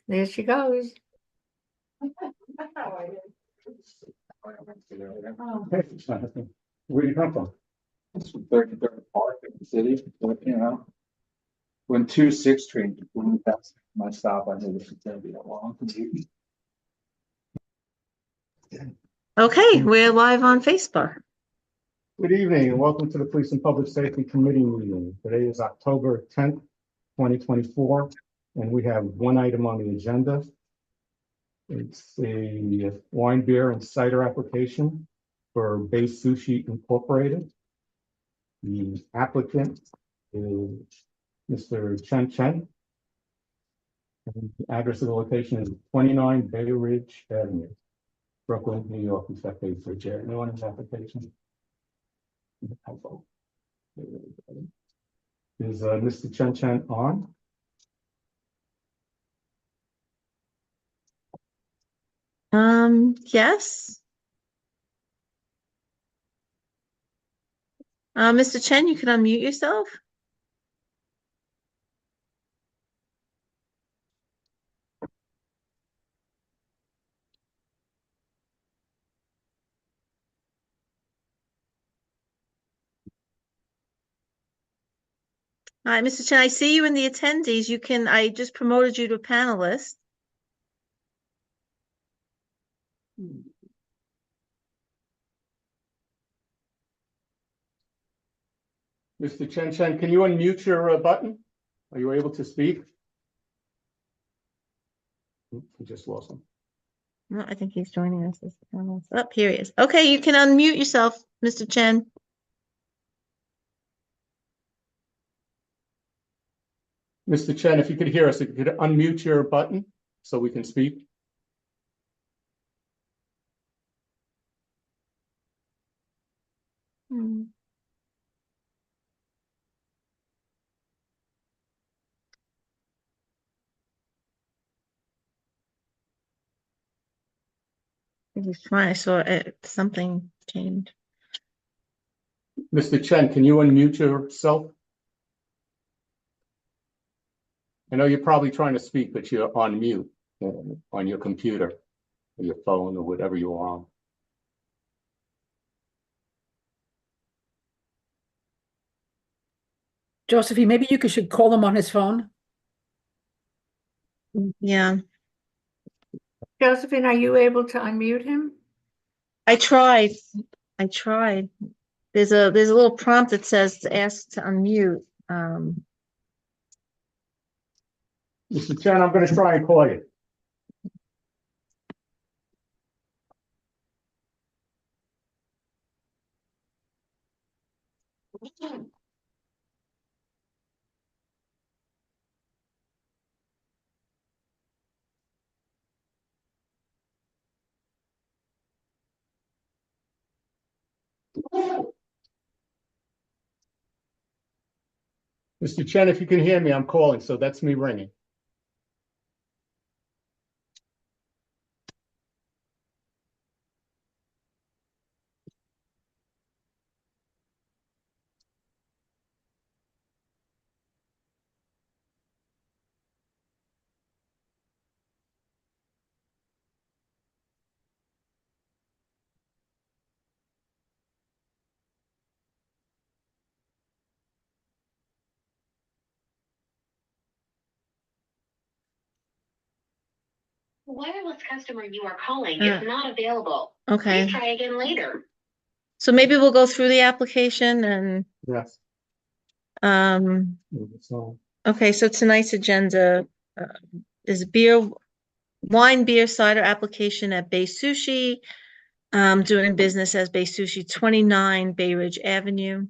There she goes. Where do you come from? It's from 33rd Park in the city, but, you know. When 2-6 trains flew past my stop, I knew this was gonna be a long commute. Okay, we're live on Facebook. Good evening and welcome to the Police and Public Safety Committee meeting. Today is October 10th, 2024, and we have one item on the agenda. It's a wine, beer, and cider application for Base Sushi Incorporated. The applicant is Mr. Chen Chen. And the address of the location is 29 Bay Ridge Avenue, Brooklyn, New York. Is that Bay Ridge area? Anyone in the application? Is Mr. Chen Chen on? Yes. Mr. Chen, you can unmute yourself. All right, Mr. Chen, I see you in the attendees. I just promoted you to a panelist. Mr. Chen Chen, can you unmute your button? Are you able to speak? We just lost him. No, I think he's joining us as a panelist. Oh, here he is. Okay, you can unmute yourself, Mr. Chen. Mr. Chen, if you could hear us, if you could unmute your button so we can speak. He's trying. I saw something change. Mr. Chen, can you unmute yourself? I know you're probably trying to speak, but you're on mute on your computer or your phone or whatever you're on. Josephine, maybe you should call him on his phone. Yeah, Josephine, are you able to unmute him? I tried. There's a little prompt that says to ask to unmute. Mr. Chen, I'm going to try and call you. Mr. Chen, if you can hear me, I'm calling, so that's me ringing. The wireless customer you are calling is not available. Okay. Please try again later. So maybe we'll go through the application and Yes. So, okay, so tonight's agenda is wine, beer, cider application at Bay Sushi, doing business as Bay Sushi, 29 Bay Ridge Avenue.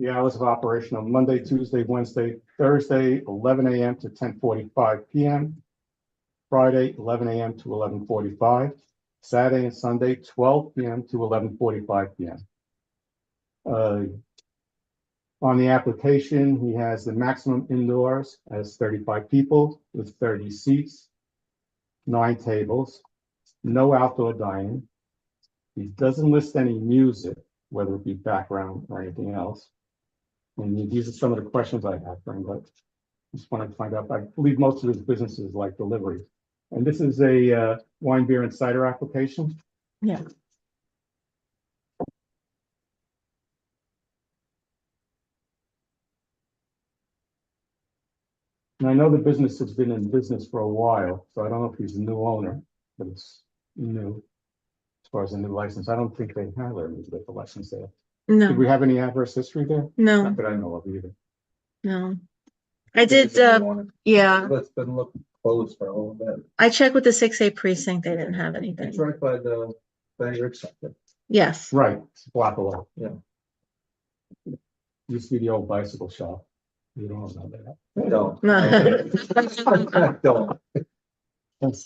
the hours of operation on Monday, Tuesday, Wednesday, Thursday, 11 a.m. to 10:45 p.m. Friday, 11 a.m. to 11:45. Saturday and Sunday, 12 p.m. to 11:45 p.m. On the application, he has the maximum indoors as 35 people with 30 seats, 9 tables, no outdoor dining, He doesn't list any music, whether it be background or anything else. And these are some of the questions I have for him, but just wanted to find out. I believe most of his business is like delivery. And this is a wine, beer, and cider application. Yeah. And I know the business has been in business for a while, so I don't know if he's a new owner, but it's new. As far as a new license, I don't think they have a liquor license there. Did we No, have any adverse history there? no, Not that I know of either. no. I did, yeah, It's been looking closed for a little bit. I checked with the 6A precinct. They didn't have anything. It's right by the, by your acceptance. Yes. Right, it's a block below. Yeah. Used to be the old bicycle shop. You don't know that. Don't. No. Don't.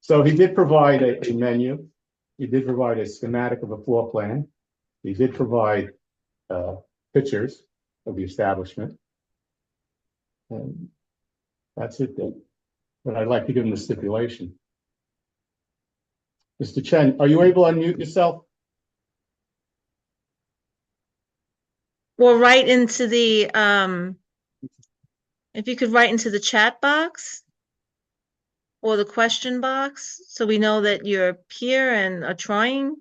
So he did provide a menu. He did provide a schematic of a floor plan. He did provide pictures of the establishment. And that's it then. But I'd like to give him the stipulation. Mr. Chen, are you able to unmute yourself? Or write into the, if you could write into the chat box or the question box, so we know that you're here and are trying.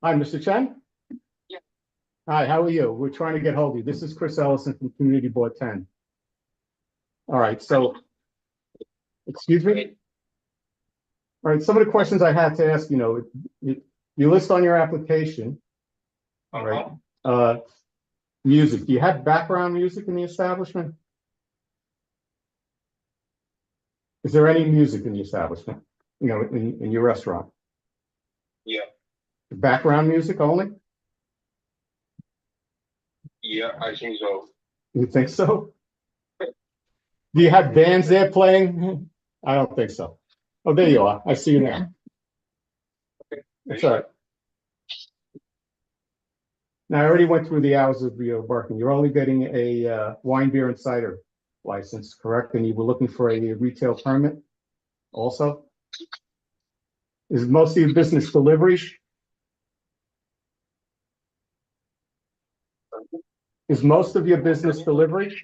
Hi, Mr. Chen? Yeah. Hi, how are you? We're trying to get hold of you. This is Chris Ellison from Community Board 10. All right, so, excuse me? All right, some of the questions I had to ask, you list on your application, all right, music. Do you have background music in the establishment? Is there any music in the establishment, in your restaurant? Yeah, Background music only? yeah, I think so. You think so? Do you have bands there playing? I don't think so. Oh, there you are. I see you now. That's all right. Now, I already went through the hours of your working. You're only getting a wine, beer, and cider license, correct? And you were looking for a retail permit also? Is most of your business delivery? Is most of your business delivery?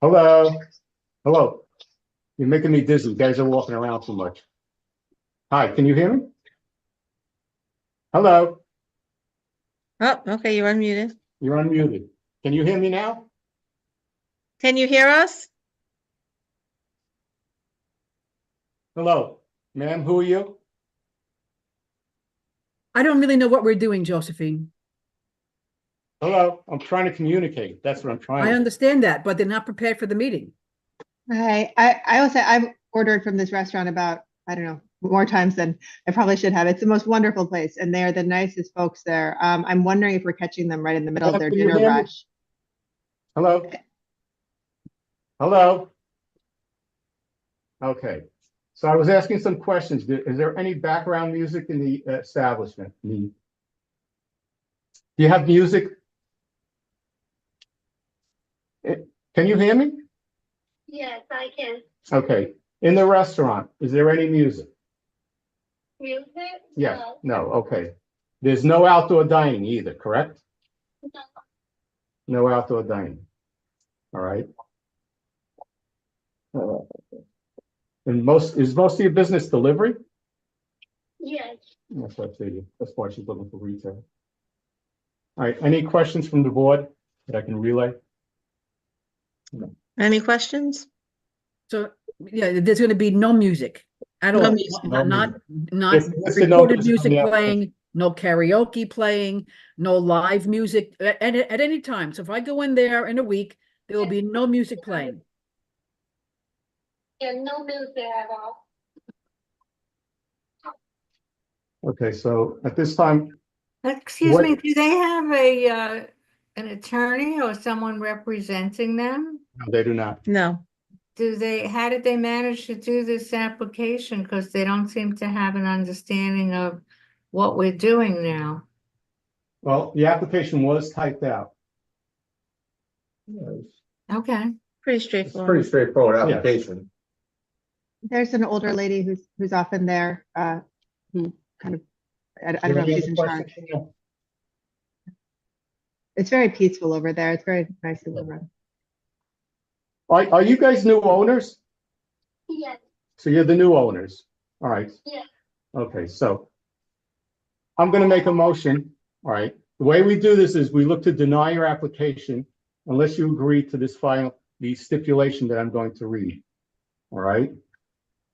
Hello? Hello? You're making me dizzy. You guys are walking around too much. Hi, can you hear me? Hello? Oh, okay, you're unmuted. You're unmuted. Can you hear me now? Can you hear us? Hello, ma'am, who are you? I don't really know what we're doing, Josephine. Hello, I'm trying to communicate. That's what I'm trying I to. understand that, but they're not prepared for the meeting. Hi, I also I've ordered from this restaurant about, I don't know, more times than I probably should have. It's the most wonderful place and they are the nicest folks there. I'm wondering if we're catching them right in the middle of their Can you dinner hear me? rush. Hello? Hello? Okay, so I was asking some questions. Is there any background music in the establishment? Do you have music? Can you hear me? Yes, I can. Okay, in the restaurant, is there any music? Music? Yes, no, okay. There's no outdoor dining either, correct? No. No outdoor dining. All right. And is most of your business delivery? Yes. That's what I figured. That's why she's looking for retail. All right, any questions from the board that I can relay? Any questions? So, yeah, there's going to be no music at No all. music. Not Yes, listed no recorded music on music the application. playing, no karaoke playing, no live music at any time. So if I go in there in a week, there will be no music playing. Yeah, no music at all. Okay, so at this time, Excuse What- me, do they have an attorney or someone representing them? no, they do not. No. how did they manage to do this application? Because they don't seem to have an understanding of what we're doing now. Well, the application was typed out. It's Okay. Pretty It's straightforward. pretty straightforward Yeah. application. There's an older lady who's often there, who kind of, I don't know if she's in charge. It's very peaceful over there. It's very nicely run. Are you guys new owners? Yes, So you're the new owners, all right? Yeah. Okay, so I'm gonna make a motion, all right? The way we do this is we look to deny your application unless you agree to this the stipulation that I'm going to read, all right?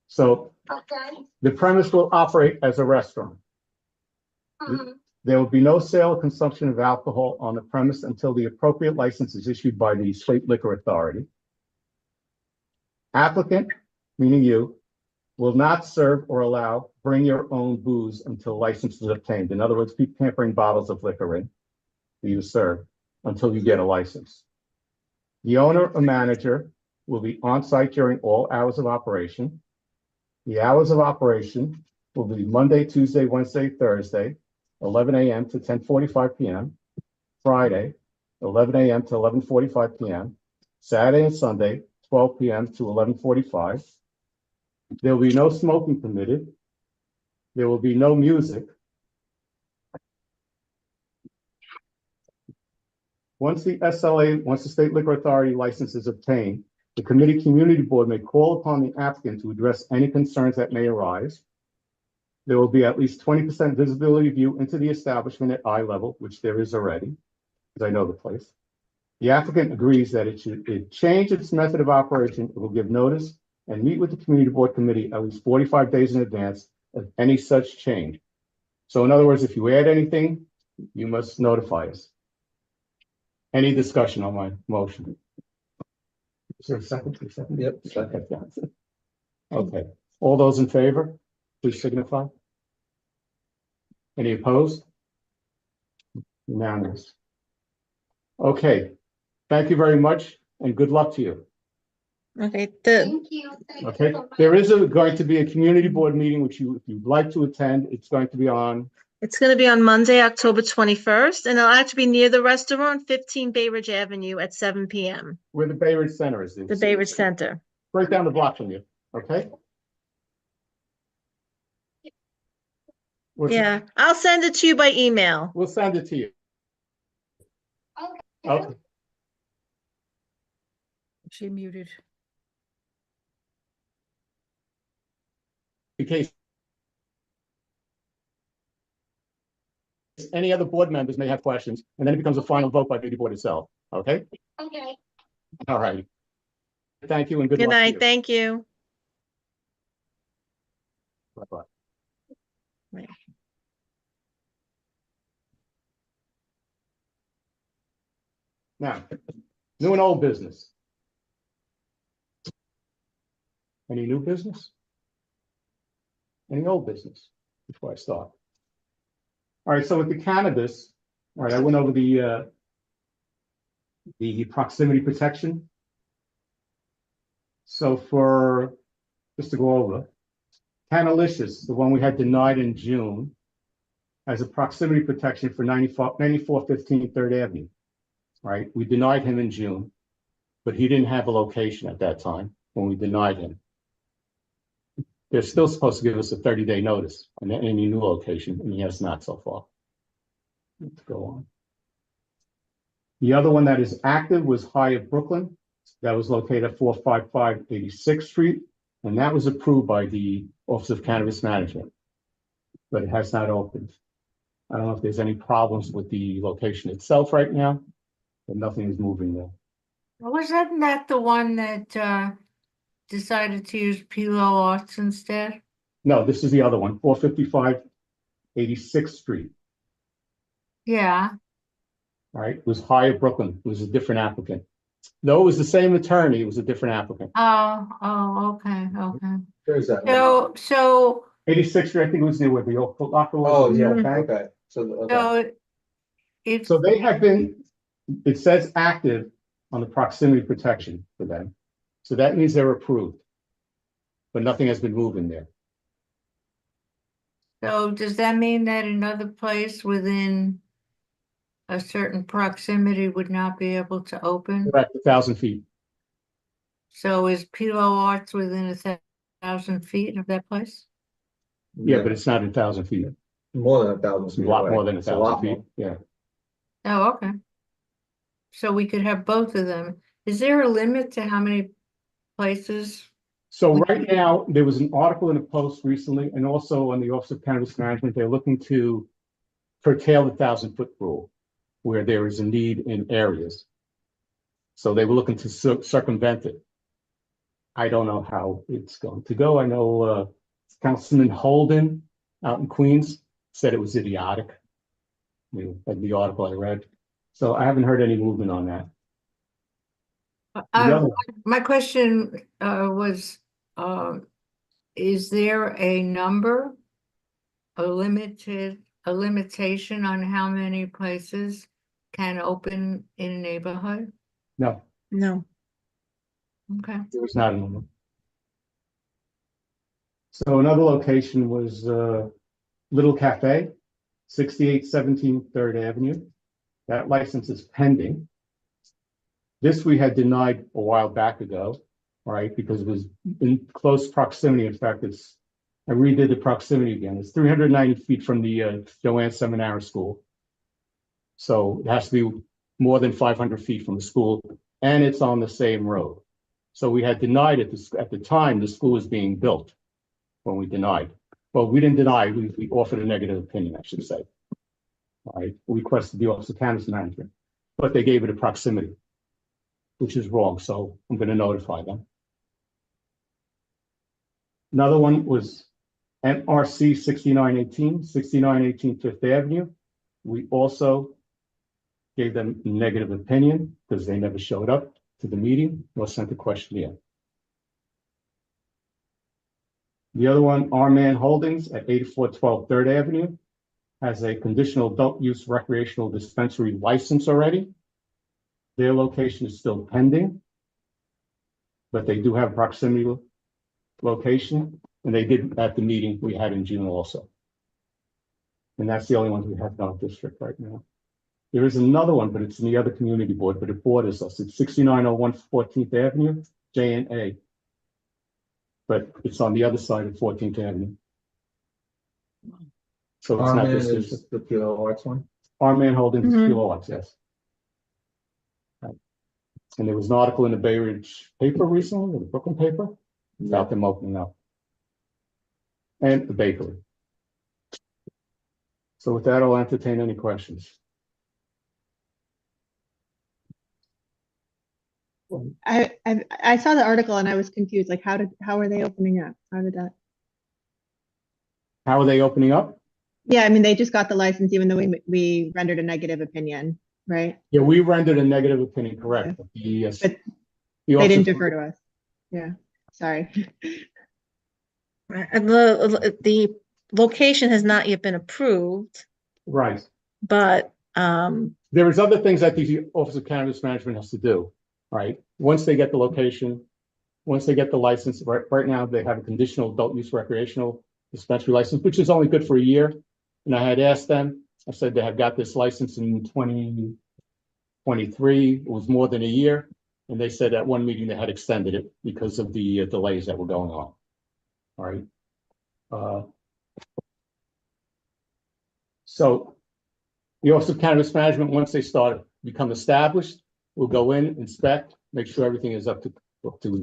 So okay. the premise will operate as a restaurant. Mhm. There will be no sale or consumption of alcohol on the premise until the appropriate license is issued by the State Liquor Authority. Applicant, meaning you, will not serve or allow bring your own booze until license is obtained. In other words, people can't bring bottles of liquor in for you to serve until you get a license. The owner or manager will be on site during all hours of operation. The hours of operation will be Monday, Tuesday, Wednesday, Thursday, 11 a.m. to 10:45 p.m. Friday, 11 a.m. to 11:45 p.m. Saturday and Sunday, 12 p.m. to 11:45. There will be no smoking permitted. There will be no music. Once the State Liquor Authority license is obtained, the community board may call upon the applicant to address any concerns that may arise. There will be at least 20% visibility view into the establishment at eye level, which there is already, because I know the place. The applicant agrees that it should change its method of operation. It will give notice and meet with the community board committee at least 45 days in advance of any such change. So in other words, if you add anything, you must notify us. Any discussion on my motion? Is there a second? Yep. Second. Okay, all those in favor, please signify. Any opposed? Unanimous. Okay, thank you very much and good luck to you. Okay, Thank you. Thank you Okay, so much. there is going to be a community board meeting, which if you'd like to attend, it's going to be on, it's gonna be on Monday, October 21st, and it'll actually be near the restaurant, 15 Bay Ridge Avenue at 7 p.m. where the Bay Ridge Center is. The Bay Ridge Center. Right down the block from you, okay? Yeah, I'll send it to you by email. We'll send it to you. Okay. Okay, She muted. in case any other board members may have questions, and then it becomes a final vote by the board itself, okay? Okay. All right. Thank you and good Good luck to night, you. thank you. Bye-bye. Right. Now, new and old business. Any new business? Any old business before I start? All right, so with the cannabis, all right, I went over the proximity protection. So just to go over, Canalicious, the one we had denied in June, has a proximity protection for 9415 3rd Avenue. Right, we denied him in June, but he didn't have a location at that time when we denied him. They're still supposed to give us a 30-day notice on any new location, and he has not so far. Let's go on. The other one that is active was Hyatt Brooklyn. That was located at 455 86th Street, and that was approved by the Office of Cannabis Management, but it has not opened. I don't know if there's any problems with the location itself right now, but nothing is moving there. Wasn't that the one that decided to use Pilo Arts instead? No, this is the other one, 455 86th Street. Yeah. All right, it was Hyatt Brooklyn. It was a different applicant. Though it was the same attorney, it was a different applicant. Oh, okay, okay. There's that. So 86th Street, I think it was near where the old Foot Locker was. Oh, yeah, Mhm. okay. Okay. it's So they have been, it says active on the proximity protection for them. So that means they're approved. But nothing has been moved in there. So does that mean that another place within a certain proximity would not be able to open? Correct, 1,000 feet. So is Pilo Arts within 1,000 feet of that place? Yeah, but it's not 1,000 feet. More than 1,000 It's a feet lot away. more than It's a 1,000 lot feet. more. Yeah. Oh, okay. So we could have both of them. Is there a limit to how many places? So right now, there was an article in a Post recently, and also on the Office of Cannabis Management, they're looking to curtail the 1,000-foot rule where there is a need in areas. So they were looking to circumvent it. I don't know how it's going to go. I know Councilman Holden out in Queens said it was idiotic. Like the article I read. So I haven't heard any movement on that. The other- My question was, is there a number, a limitation on how many places can open in a neighborhood? No, No. Okay. there was not a number. So another location was Little Cafe, 6817 Third Avenue. That license is pending. This we had denied a while back ago, right? Because it was in close proximity. In fact, I redid the proximity again. It's 390 feet from the Joanne Seminary School. So it has to be more than 500 feet from the school, and it's on the same road. So we had denied it at the time the school was being built when we denied. Well, we didn't deny, we offered a negative opinion, I should say. All right, we requested the Office of Cannabis Management, but they gave it a proximity, which is wrong, so I'm going to notify them. Another one was NRC 6918 Fifth Avenue. We also gave them negative opinion because they never showed up to the meeting or sent a questionnaire. The other one, R-Man Holdings at 8412 Third Avenue, has a conditional adult use recreational dispensary license already. Their location is still pending, but they do have proximity location, and they did at the meeting we had in June also. And that's the only ones we have in our district right now. There is another one, but it's in the other community board, but it borders us. It's 6901 14th Avenue, J&A. But it's on the other side of 14th Avenue. So it's not Arman this is district. the Pilo Arts one. R-Man Holdings is Mhm. Pilo Arts, yes. Right. And there was an article in the Bay Ridge paper recently, the Brooklyn paper, about them opening up. And the bakery. So with that, I'll entertain any questions. I saw the article and I was confused, like how are they opening up? How did that? How are they opening up? Yeah, I mean, they just got the license even though we rendered a negative opinion, right? Yeah, we rendered a negative opinion, correct. But The They office- didn't defer to us. Yeah, sorry. Right, and the location has not yet been approved, Right. but There is other things that the Office of Cannabis Management has to do, right? Once they get the location, once they get the license, right now they have a conditional adult use recreational dispensary license, which is only good for a year. And I had asked them, I said they had got this license in 2023. It was more than a year. And they said at one meeting they had extended it because of the delays that were going on. All right. So the Office of Cannabis Management, once they become established, will go in, inspect, make sure everything is up to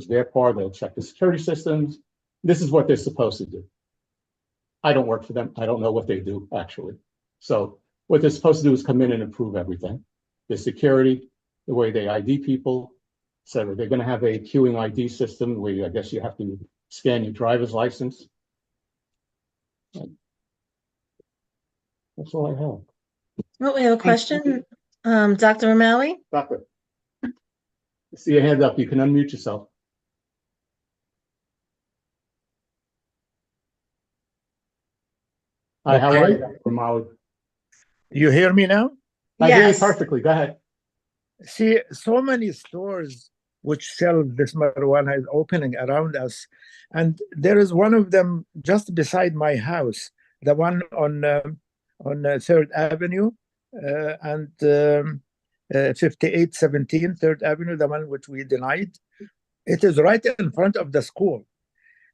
their part. They'll check the security systems. This is what they're supposed to do. I don't work for them. I don't know what they do actually. So what they're supposed to do is come in and improve everything. The security, the way they ID people, et cetera. They're going to have a queuing ID system where I guess you have to scan your driver's license. That's all I have. oh, we have a question. Dr. O'Malley? Doctor. See your hand up. You can unmute yourself. Hi, how are you, Dr. O'Malley? You hear me now? I hear you Yes. perfectly. Go ahead. See, so many stores which sell this marijuana is opening around us. And there is one of them just beside my house, the one on 3rd Avenue and 5817 3rd Avenue, the one which we denied. It is right in front of the school.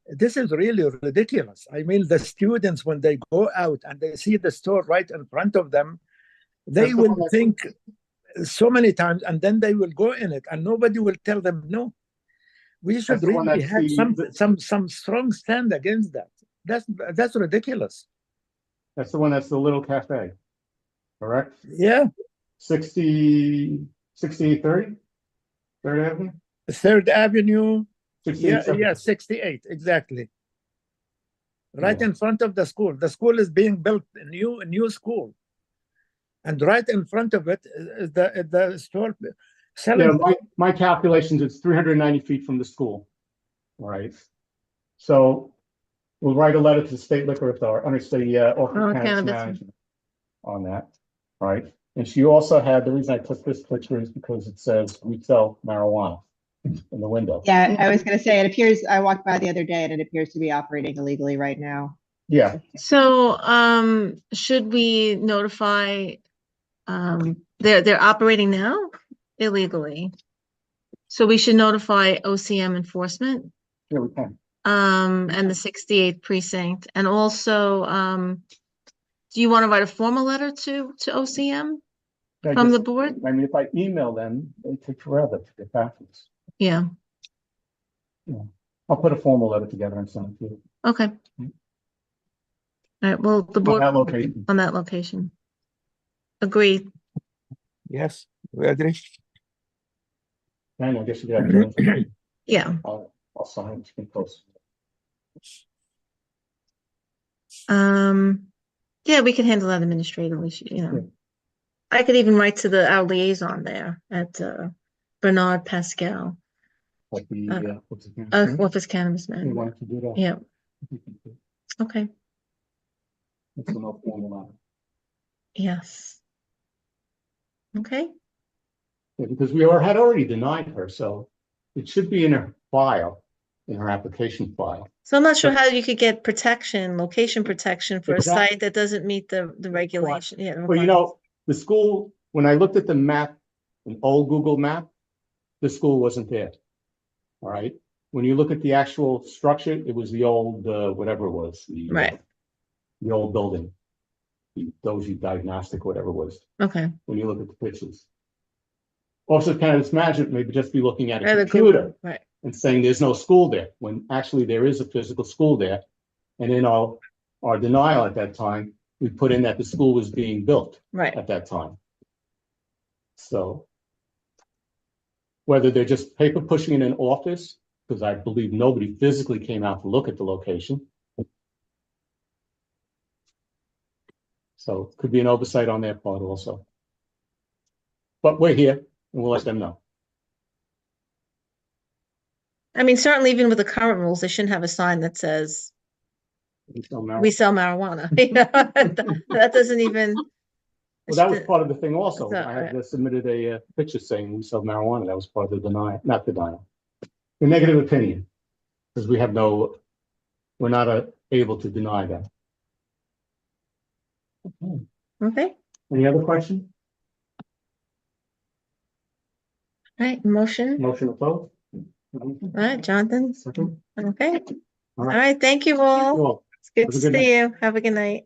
This is really ridiculous. I mean, the students, when they go out and they see the store right in front of them, they That's the will one that's- think so many times, and then they will go in it, and nobody will tell them no. We should That's the one really that's have the- some strong stand against that. That's ridiculous. That's the one that's the little cafe, correct? Yeah, 6830, 3rd Avenue? 3rd Avenue. 68, Yeah, 68 exactly. Right Yeah. in front of the school. The school is being built, a new school, and right in front of it is the store selling. Yeah, my calculations, it's 390 feet from the school. All right. So we'll write a letter to the state liquor authority, Office of Cannabis Cannabis. Management on that. All right. And she also had, the reason I took this picture is because it says we sell marijuana in the window. Yeah, I was gonna say, it appears, I walked by the other day and it appears to be operating illegally right now. Yeah, So, should we notify, they're operating now illegally. So we should notify OCM enforcement, yeah, we can. and the 68th precinct, and also, do you want to write a formal letter to OCM I from the just- board? I mean, if I email them, they take forever to get back to us. Yeah, I'll put a formal letter together and send it to you. okay. All right, well, the On board that location. on that location. Agreed. Yes, we agree. And I guess you got your information. Yeah. I'll sign it, you can post. Yeah, we can handle that administratively, you know. Yeah. I could even write to our liaison there at Bernard Pascal, Like the, what's it? Office Cannabis We Man. wanted to do that. Yeah, okay, It's a no formal letter. yes. Okay, Yeah, because we had already denied her, so it should be in her file, in her application file. so I'm not sure how you could get protection, location protection for a Exactly. site that doesn't meet the regulation, yeah. the Well, you know, the school, when I looked at the map, an old Google map, the school wasn't there. All right, when you look at the actual structure, it was the old, whatever it was. Right. The old building. The Doji Diagnostic, whatever it was, Okay. when you look at the pictures. Also, Cannabis Management may just be looking at a Or the computer Google, right, and saying there's no school there, when actually there is a physical school there. And in our denial at that time, we put in that the school was being built right. at that time. So whether they're just paper pushing in an office, because I believe nobody physically came out to look at the location. So it could be an oversight on their part also. But we're here and we'll let them know. I mean, certainly even with the current rules, they shouldn't have a sign that says, we sell marijuana. You know, that doesn't even. Well, that was part of the thing also. So, I had submitted a picture saying we sell marijuana. That was part of the denial, not denial. The negative opinion, because we're not able to deny that. Okay. Okay, Any other question? all right, motion, Motion to close? all right, Jonathan, Second? okay, all All right. right, thank you all. Well, It's good Have a to good night. see you. Have a good night.